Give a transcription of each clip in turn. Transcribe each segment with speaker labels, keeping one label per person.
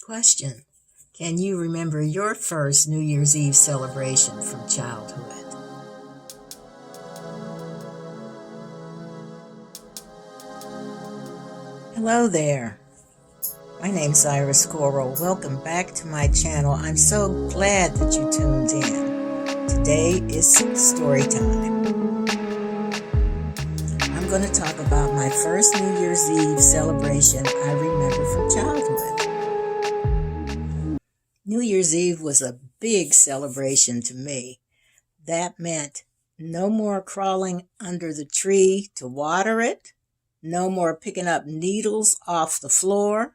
Speaker 1: Question: can you remember your first New Year's Eve celebration from childhood? Hello there. My name's Iris Coral. Welcome back to my channel. I'm so glad that you tuned in. Today is Storytime. I'm going to talk about my first New Year's Eve celebration I remember from childhood. New Year's Eve was a big celebration to me. That meant no more crawling under the tree to water it, no more picking up needles off the floor,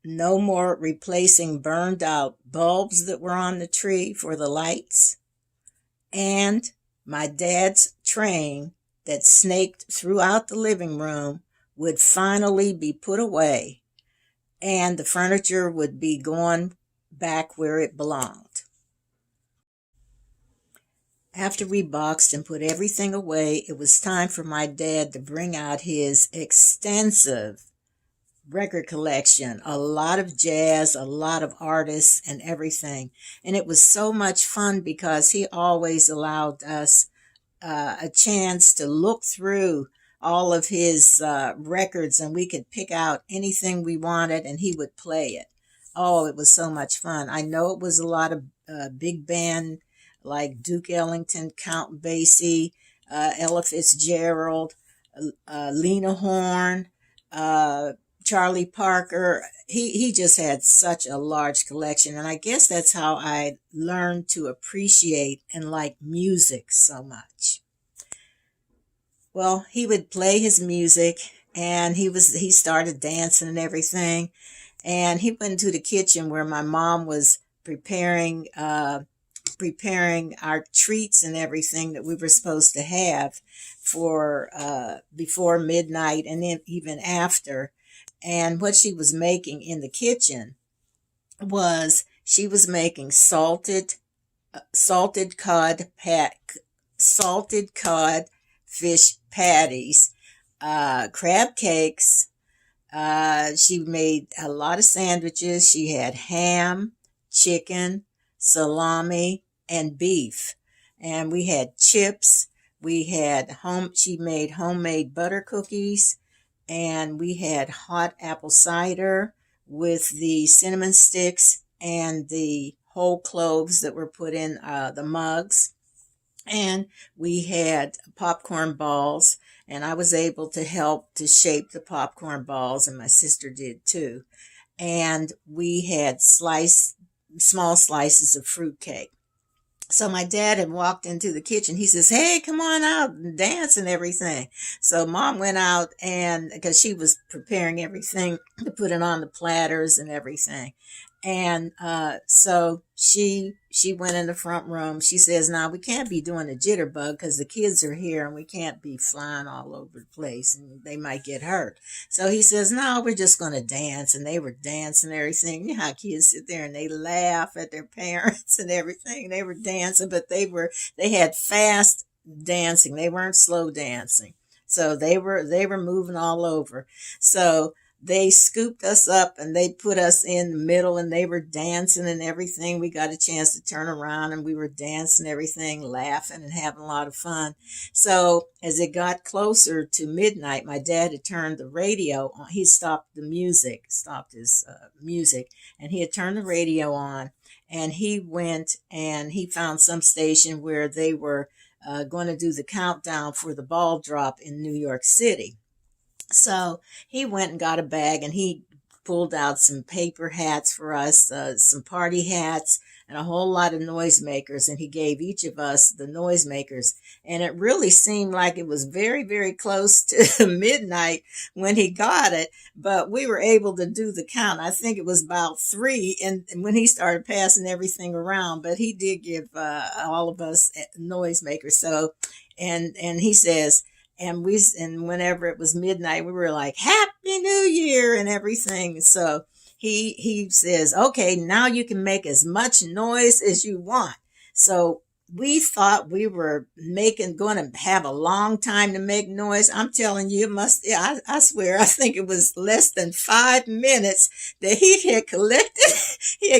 Speaker 1: no more replacing burned out bulbs that were on the tree for the lights, and my dad's train that snaked throughout the living room would finally be put away, and the furniture would be gone back where it belonged. After we boxed and put everything away, it was time for my dad to bring out his extensive record collection, a lot of jazz, a lot of artists and everything. And it was so much fun because he always allowed us a chance to look through all of his records, and we could pick out anything we wanted and he would play it. Oh, it was so much fun. I know it was a lot of big band like Duke Ellington, Count Basie, Ella Fitzgerald, Lena Horne, Charlie Parker. He just had such a large collection, and I guess that's how I learned to appreciate and like music so much. Well, he would play his music, and he started dancing and everything, and he went into the kitchen where my mom was preparing our treats and everything that we were supposed to have for before midnight and then even after. And what she was making in the kitchen was she was making salted cod fish patties, crab cakes. She made a lot of sandwiches. She had ham, chicken, salami, and beef. And we had chips. She made homemade butter cookies. And we had hot apple cider with the cinnamon sticks and the whole cloves that were put in the mugs. And we had popcorn balls, and I was able to help to shape the popcorn balls, and my sister did too. And we had small slices of fruit cake. So my dad had walked into the kitchen. He says, "Hey, come on out and dance and everything." So Mom went out, and because she was preparing everything to put it on the platters and everything. And so she went in the front room. She says, "Now we can't be doing a jitterbug because the kids are here and we can't be flying all over the place and they might get hurt." So he says, "No, we're just going to dance." And they were dancing and everything. You know how kids sit there and they laugh at their parents and everything. They were dancing, but they had fast dancing. They weren't slow dancing. So they were moving all over. So they scooped us up and they put us in the middle, and they were dancing and everything. We got a chance to turn around and we were dancing and everything, laughing and having a lot of fun. So as it got closer to midnight, my dad had turned the radio on. He stopped his music, and he had turned the radio on, and he went and he found some station where they were going to do the countdown for the ball drop in New York City. So he went and got a bag, and he pulled out some paper hats for us, some party hats, and a whole lot of noisemakers. And he gave each of us the noisemakers. And it really seemed like it was very, very close to midnight when he got it. But we were able to do the count. I think it was about 3, and when he started passing everything around. But he did give all of us noisemakers. So, and he says, and whenever it was midnight, we were like, "Happy New Year" and everything. So he says, "Okay, now you can make as much noise as you want." So we thought we were going to have a long time to make noise. I'm telling you, I swear, I think it was less than 5 minutes that he had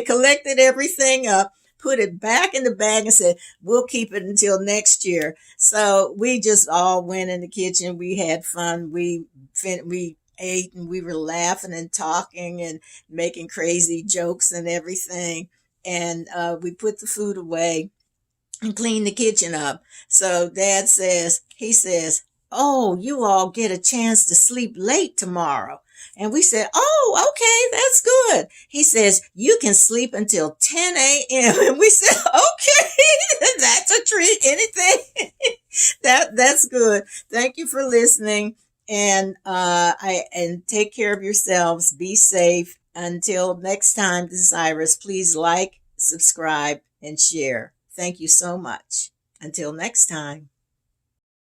Speaker 1: collected everything up, put it back in the bag and said, we'll keep it until next year. So we just all went in the kitchen. We had fun. We ate and we were laughing and talking and making crazy jokes and everything. And we put the food away and clean the kitchen up. So he says, oh, you all get a chance to sleep late tomorrow. And we said, oh, okay, that's good. He says, you can sleep until 10 a.m. And we said, okay, that's a treat. Anything that's good. Thank you for listening. And and take care of yourselves. Be safe. Until next time, this is Iris. Please like, subscribe, and share. Thank you so much. Until next time.